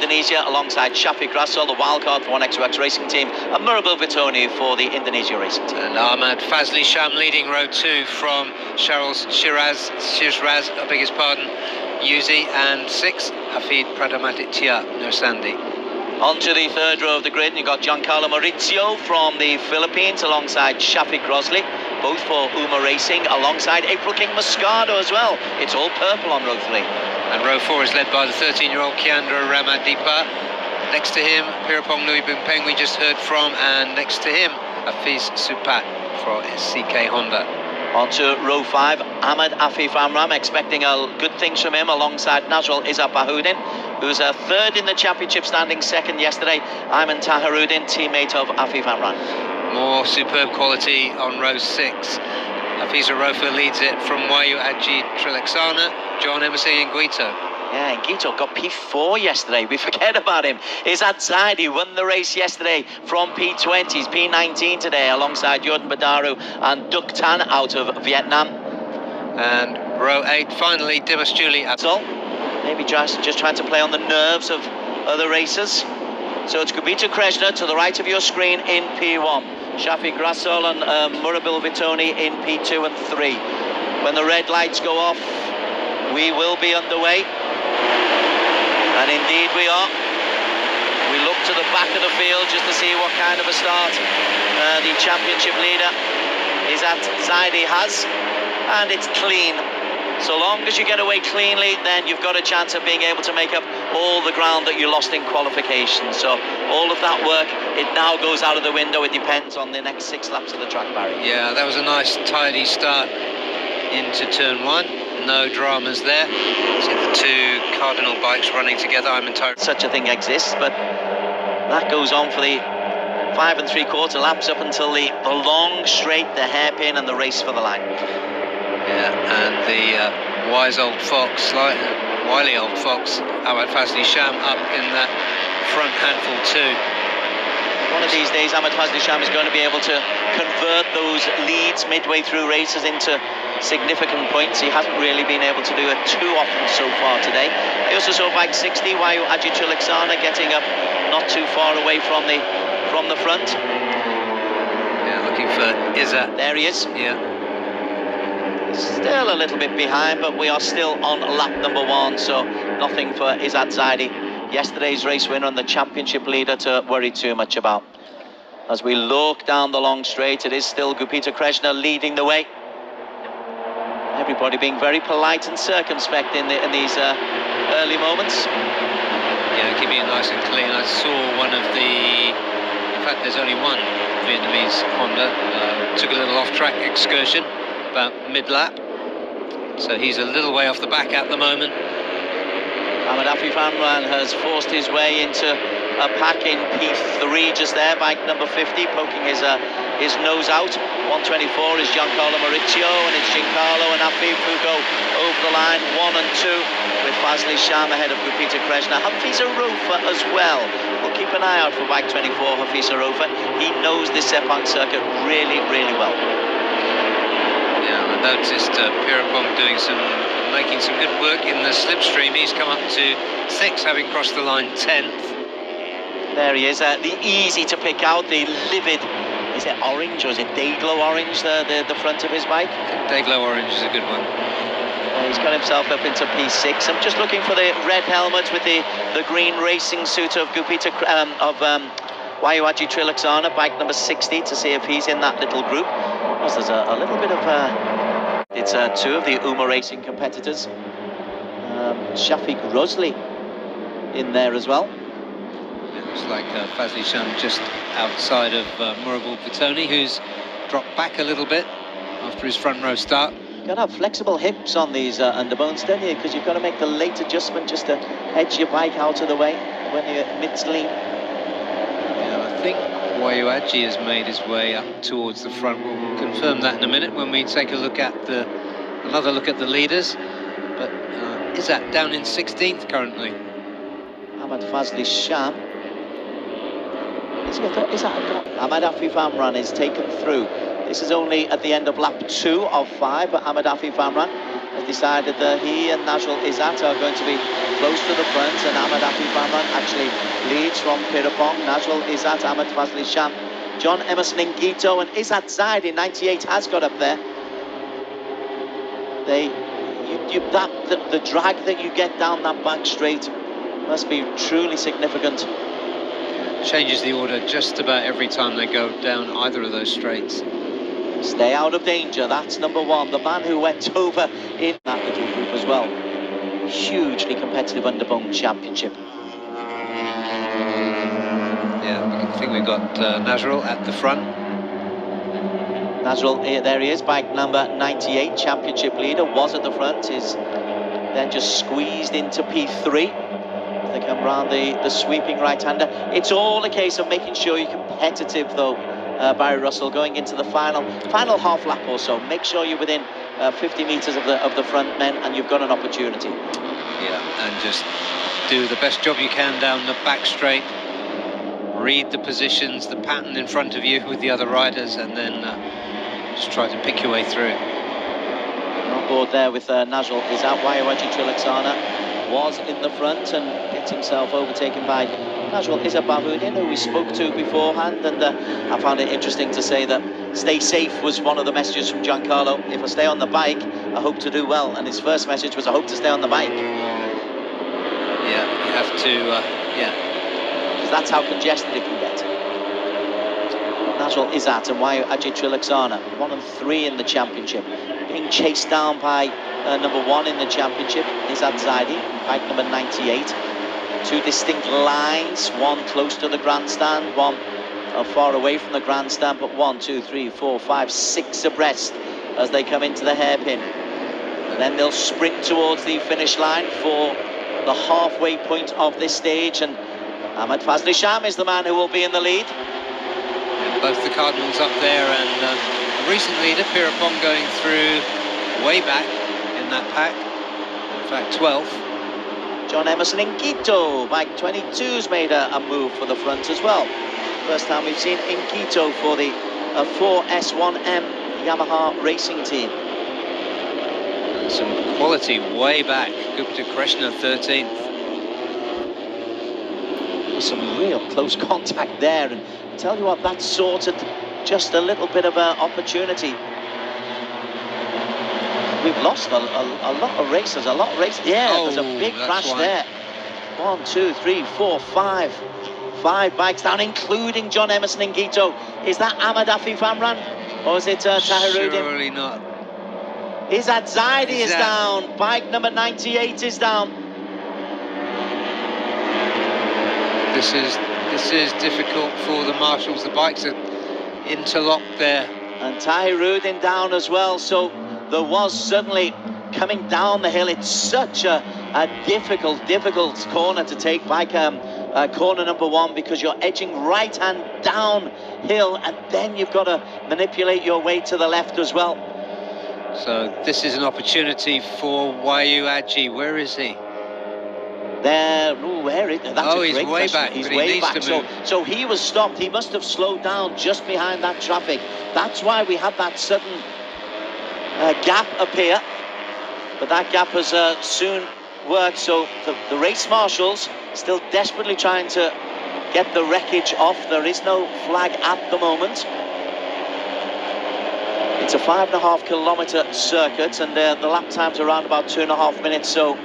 Indonesia, alongside Shafiq Rasul, the wildcard for 1xOX Racing Team, and Murabil Vitoni for the Indonesia Racing Team. And Ahmad Fazli Sham leading row 2 from Shiraz, I beg his pardon, Yuzi, and 6, Hafid Pradamaditya Nursandi. On to the third row of the grid, you've got Giancarlo Maurizio from the Philippines alongside Shafiq Rosli, both for Uma Racing, alongside April King Moscado as well. It's all purple on row 3. And row 4 is led by the 13-year-old Kiandra Ramadipa. Next to him, Pirapong Louis Bumpeng we just heard from, and next to him, Hafiz Supat for SCK Honda. On to row 5, Ahmed Afif Amram, expecting good things from him alongside Najwal Izzat Bahudin, who's third in the championship, standing second yesterday. Ayman Taharuddin, teammate of Afif Amram. More superb quality on row 6. Hafiz Arofa leads it from Wayu Aji Trilaksana, John Emerson Nguito. Yeah, Nguito got P4 yesterday. We forget about him. Izzat Zaidi won the race yesterday from P20. He's P19 today, alongside Jordan Badaru and Duc Tan out of Vietnam. And row 8, finally, Dimas Juli. So, maybe just trying to play on the nerves of other racers. So it's Gubita Kreshna to the right of your screen in P1. Shafiq Rasul and Murabil Vitoni in P2 and 3. When the red lights go off, we will be underway. And indeed we are. We look to the back of the field just to see what kind of a start the championship leader Izzat Zaidi has. And it's clean. So long as you get away cleanly, then you've got a chance of being able to make up all the ground that you lost in qualification. So all of that work, it now goes out of the window. It depends on the next 6 laps of the track, Barry. Yeah, that was a nice tidy start into turn 1. No dramas there. See the 2 Cardinal bikes running together. I'm entirely... Such a thing exists, but that goes on for the 5 3/4 laps up until the long straight, the hairpin, and the race for the line. Yeah, and the wise old fox, wily old fox, Ahmad Fazli Sham up in that front handful too. One of these days, Ahmad Fazli Sham is going to be able to convert those leads midway through races into significant points. He hasn't really been able to do it too often so far today. I also saw bike 60, Wayu Aji Trilaksana, getting up not too far away from the front. Yeah, looking for Izzat. There he is. Yeah. Still a little bit behind, but we are still on lap number 1, so nothing for Izzat Zaidi, yesterday's race winner and the championship leader, to worry too much about. As we look down the long straight, it is still Gupita Kreshna leading the way. Everybody being very polite and circumspect in these early moments. Yeah, keeping it nice and clean. I saw one of the... In fact, there's only one Vietnamese Honda. Took a little off-track excursion about mid-lap. So he's a little way off the back at the moment. Ahmed Afif Amran has forced his way into a pack in P3 just there, bike number 50, poking his nose out. 124 is Giancarlo Maurizio, and it's Giancarlo and Afif who go over the line, 1 and 2, with Fazli Sham ahead of Gupita Kreshna. Hafiz Arofa as well. We'll keep an eye out for bike 24, Hafiz Arofa. He knows this Sepang circuit really, really well. Yeah, I noticed Pirapong making some good work in the slipstream. He's come up to 6, having crossed the line 10th. There he is, the easy to pick out, the livid, is it orange or is it Dayglow orange, the front of his bike? Dayglow orange is a good one. He's got himself up into P6. I'm just looking for the red helmet with the green racing suit of Gupita, Wayu Aji Trilaksana, bike number 60, to see if he's in that little group. Because there's a little bit of... It's 2 of the Uma Racing competitors. Shafiq Rosli in there as well. It looks like Fazli Sham just outside of Murabil Vitoni, who's dropped back a little bit after his front row start. You've got to have flexible hips on these underbones, don't you? Because you've got to make the late adjustment just to edge your bike out of the way when you're mid-lean. Yeah, I think Wayu Aji has made his way up towards the front. We'll confirm that in a minute when we take a look at another look at the leaders. But is that down in 16th currently? Ahmad Fazli Sham. Ahmad Afif Amran is taken through. This is only at the end of lap 2 of 5, but Ahmad Afif Amran has decided that he and Najul Izzat are going to be close to the front, and Ahmed Afif Amran actually leads from Pirapong. Najul Izzat, Ahmed Fazli Sham, John Emerson Ngito, and Izzat Zaidi, 98, has got up there. The drag that you get down that back straight must be truly significant. Changes the order just about every time they go down either of those straights. Stay out of danger, that's number one. The man who went over in that little group as well. Hugely competitive underbone championship. Yeah, I think we've got Nazrul at the front. Nazrul, there he is, bike number 98, championship leader, was at the front, is then just squeezed into P3. They come round the sweeping right-hander. It's all a case of making sure you're competitive, though, Barry Russell, going into the final half lap or so. Make sure you're within 50 metres of the front men, and you've got an opportunity. Yeah, and just do the best job you can down the back straight. Read the positions, the pattern in front of you with the other riders, and then just try to pick your way through. On board there with Najul Izzat. Wairaji Trilaksana was in the front and gets himself overtaken by Najul Izzat Bahudin, who we spoke to beforehand, and I found it interesting to say that stay safe was one of the messages from Giancarlo. If I stay on the bike, I hope to do well, and his first message was, I hope to stay on the bike. Yeah, you have to, yeah. Because that's how congested it can get. Najul Izzat and Wairaji Trilaksana, 1 and 3 in the championship, being chased down by number 1 in the championship, Izzat Zaidi, bike number 98. Two distinct lines, one close to the grandstand, one far away from the grandstand, but 1, 2, 3, 4, 5, 6 abreast as they come into the hairpin. And then they'll sprint towards the finish line for the halfway point of this stage, and Ahmed Fazli Sham is the man who will be in the lead. Yeah, both the Cardinals up there, and a recent leader, Pirapong, going through way back in that pack, in fact 12th. John Emerson Ngito, bike 22's made a move for the front as well. First time we've seen Ngito for the 4S1M Yamaha racing team. And some quality way back. Gupta Krishna 13th. There's some real close contact there, and I tell you what, that sorted just a little bit of an opportunity. We've lost a lot of racers, Yeah, there's a big crash there. 1, 2, 3, 4, 5. 5 bikes down, including John Emerson Ngito. Is that Ahmed Afif Amran? Or is it Tahiruddin? Surely not. Izzat Zaidi is down. Bike number 98 is down. This is difficult for the marshals. The bikes are interlocked there. And Tahiruddin down as well, so there was suddenly coming down the hill. It's such a difficult corner to take, like corner number 1, because you're edging right hand downhill, and then you've got to manipulate your way to the left as well. So this is an opportunity for Wairaji. Where is he? There, where is he? That's a great he's way question. back. He's but way he needs back. to move. So he was stopped. He must have slowed down just behind that traffic. That's why we had that sudden gap appear. But that gap has soon worked. So the race marshals still desperately trying to get the wreckage off. There is no flag at the moment. It's a 5.5 kilometre circuit, and the lap time's around about 2.5 minutes. So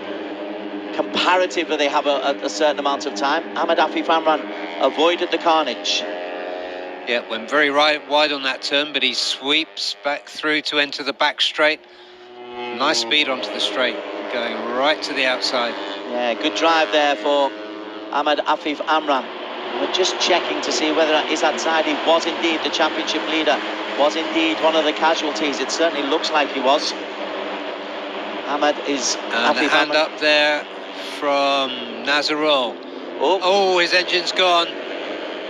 comparatively, they have a certain amount of time. Ahmed Afif Amran avoided the carnage. Yeah, went very wide on that turn, but he sweeps back through to enter the back straight. Nice speed onto the straight, going right to the outside. Yeah, good drive there for Ahmed Afif Amran. We're just checking to see whether Izzat Zaidi was indeed the championship leader, was indeed one of the casualties. It certainly looks like he was. Ahmed is... And a hand up there from Nazrul. Oh, his engine's gone.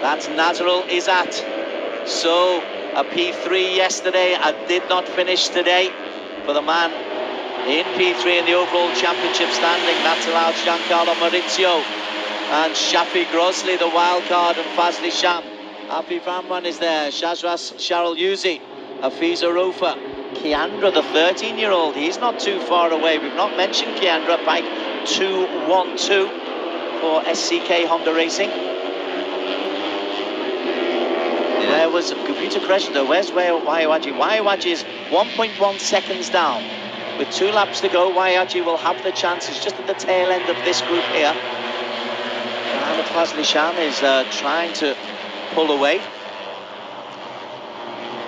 That's Nazrul Izzat. So, a P3 yesterday, and did not finish today for the man in P3 in the overall championship standing. That's allowed Giancarlo Maurizio and Shafi Grosley, the wild card, and Fazli Sham. Afif Amran is there, Shazras Sharul Yuzi, Afiza Rofa, Kiandra, the 13-year-old, he's not too far away. We've not mentioned Kiandra. Bike 212 for SCK Honda Racing. There was Gupita Krishna. Where's Waiwaji? Waiwaji is 1.1 seconds down. With 2 laps to go, Waiwaji will have the chances just at the tail end of this group here. Ahmed Fazli Sham is trying to pull away.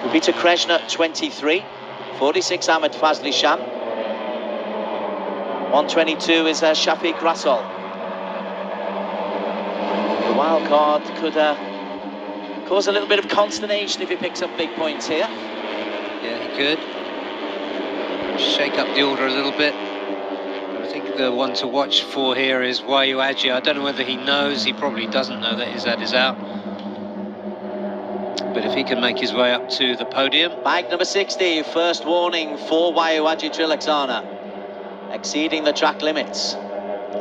Gupita Krishna 23, 46 Ahmed Fazli Sham. 122 is Shafiq Rasul. The wild card could cause a little bit of consternation if he picks up big points here. Yeah, he could. Shake up the order a little bit. I think the one to watch for here is Waiwaji. I don't know whether he knows. He probably doesn't know that Izzat is out. But if he can make his way up to the podium. Bike number 60, first warning for Waiwaji Trilaksana. Exceeding the track limits.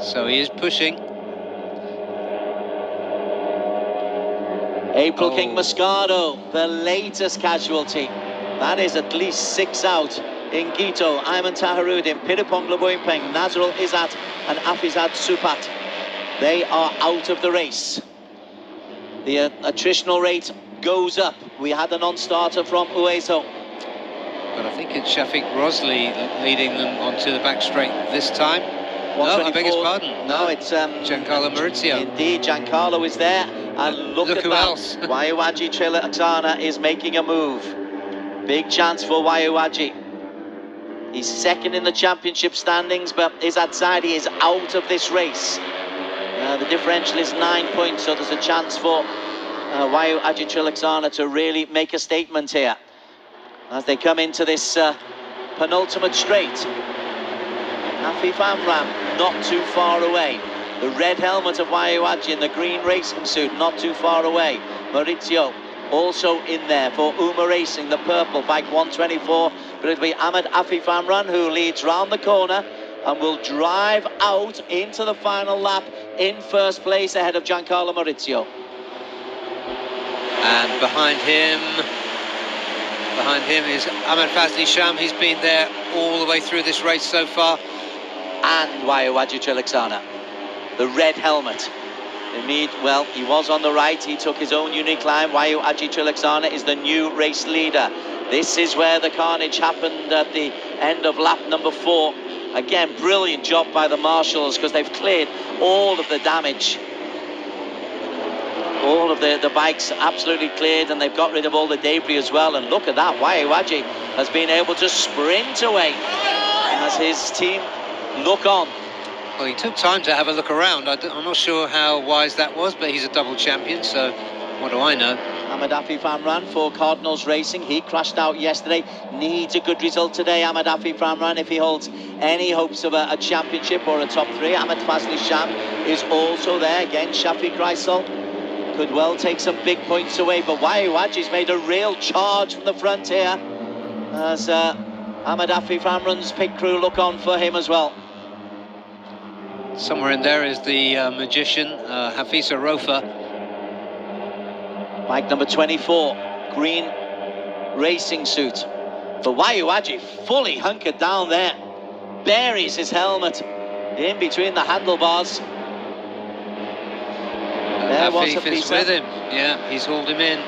So he is pushing. April King Moscado, the latest casualty. That is at least 6 out in Quito. Ayman Taharuddin, Piripong Laboypeng, Nazrul Izzat and Afizad Supat. They are out of the race. The attritional rate goes up. We had a non-starter from Ueso. But I think it's Shafiq Rosli leading them onto the back straight this time. No, I beg his pardon. No, it's Giancarlo Maurizio. Indeed, Giancarlo is there. And look at who that. else. Waiwaji Trilaksana is making a move. Big chance for Waiwaji. He's second in the championship standings, but Izzat Zaidi is out of this race. The differential is 9 points, so there's a chance for Waiwaji Trilaksana to really make a statement here as they come into this penultimate straight. Afif Amram not too far away. The red helmet of Waiwaji in the green racing suit not too far away. Maurizio also in there for Uma Racing, the purple, bike 124. But it'll be Ahmed Afif Amran who leads round the corner and will drive out into the final lap in first place ahead of Giancarlo Maurizio. And behind him is Ahmed Fazli Sham. He's been there all the way through this race so far. And Waiwaji Trilaksana, the red helmet. Well, he was on the right, he took his own unique line. Waiwaji Trilaksana is the new race leader. This is where the carnage happened at the end of lap number 4. Again, brilliant job by the marshals because they've cleared all of the damage. All of the bikes absolutely cleared, and they've got rid of all the debris as well. And look at that, Waiwaji has been able to sprint away as his team look on. Well, he took time to have a look around. I'm not sure how wise that was, but he's a double champion, so what do I know? Ahmed Afif Amran for Cardinals Racing. He crashed out yesterday. Needs a good result today, Ahmed Afif Amran, if he holds any hopes of a championship or a top 3. Ahmed Fazli Sham is also there. Again, Shafiq Raisal could well take some big points away, but Waiwaji's made a real charge from the front here as Ahmed Afif Amran's pit crew look on for him as well. Somewhere in there is the magician, Hafisa Rofa. Bike number 24, green racing suit. For Waiwaji, fully hunkered down there. Buries his helmet in between the handlebars. Hafif is with him. Yeah, he's hauled him in.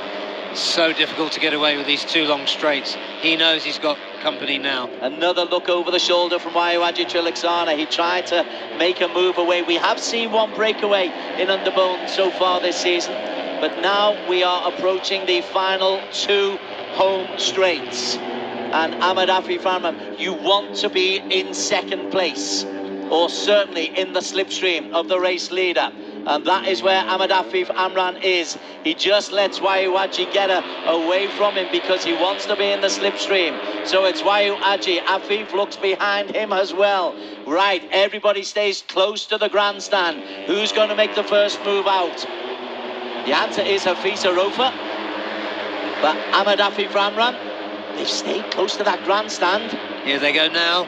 So difficult to get away with these 2 long straights. He knows he's got company now. Another look over the shoulder from Waiwaji Trilaksana. He tried to make a move away. We have seen one breakaway in Underbone so far this season, but now we are approaching the final 2 home straights. And Ahmed Afif Amran, you want to be in second place, or certainly in the slipstream of the race leader. And that is where Ahmed Afif Amran is. He just lets Waiwaji get away from him because he wants to be in the slipstream. So it's Waiwaji. Afif looks behind him as well. Right, everybody stays close to the grandstand. Who's going to make the first move out? The answer is Hafisa Rofa. But Ahmed Afif Amran, they've stayed close to that grandstand. Here they go now.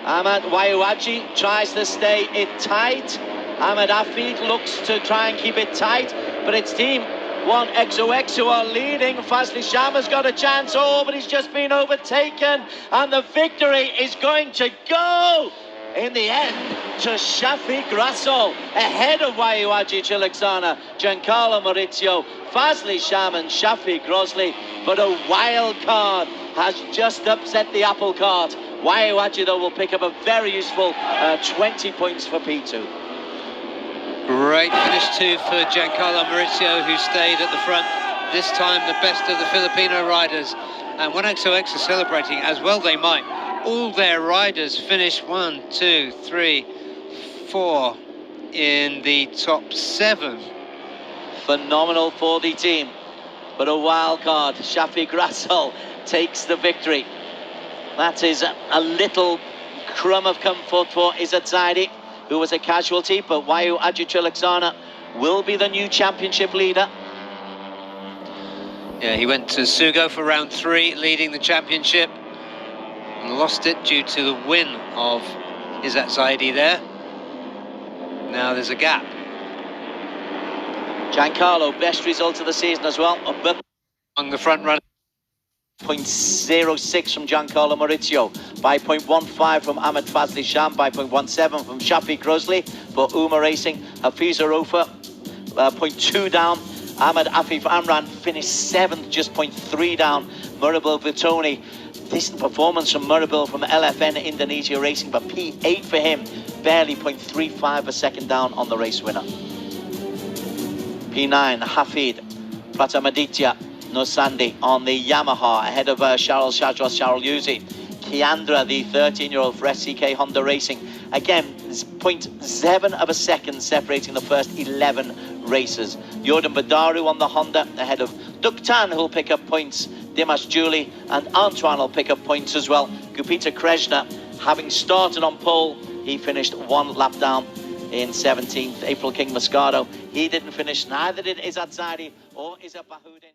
Ahmed Waiwaji tries to stay it tight. Ahmed Afif looks to try and keep it tight, but it's Team One XOXO are leading. Fazli Sharma's got a chance. Oh, but he's just been overtaken. And the victory is going to go, in the end, to Shafi Grasso, ahead of Wayuaji Chilaksana, Giancarlo Maurizio, Fazli Sharma and Shafi Grosley. But a wild card has just upset the apple cart. Wayuaji, though, will pick up a very useful 20 points for P2. Great finish too for Giancarlo Maurizio, who stayed at the front. This time the best of the Filipino riders. And when XOX are celebrating, as well they might, all their riders finish 1, 2, 3, 4 in the top 7. Phenomenal for the team. But a wild card, Shafi Grasso takes the victory. That is a little crumb of comfort for Izzat Zaidi, who was a casualty, but Wayuaji Chilaksana will be the new championship leader. Yeah, he went to Sugo for round 3, leading the championship, and lost it due to the win of Izzat Zaidi there. Now there's a gap. Giancarlo, best result of the season as well. Among the front runners. 0.06 from Giancarlo Maurizio, by 0.15 from Ahmed Fazli Sham, by 0.17 from Shafi Grosley. For Uma Racing, Hafiza Rofa, 0.2 down. Ahmed Afif Amran finished 7th, just 0.3 down. Murabil Vitoni, decent performance from Murabil from LFN Indonesia Racing, but P8 for him, barely 0.35 a second down on the race winner. P9, Hafid Pratamaditya Nosandi on the Yamaha, ahead of Charles Shadros Charles-Yuzi. Kiandra, the 13-year-old for SCK Honda Racing. Again, 0.7 of a second separating the first 11 races. Jordan Badaru on the Honda, ahead of Duktan, who'll pick up points. Dimash Julie and Antoine will pick up points as well. Gupita Krishna, having started on pole, he finished 1 lap down in 17th. April King Moscato, he didn't finish, neither did Izzat Zaidi or Izzat Bahudin.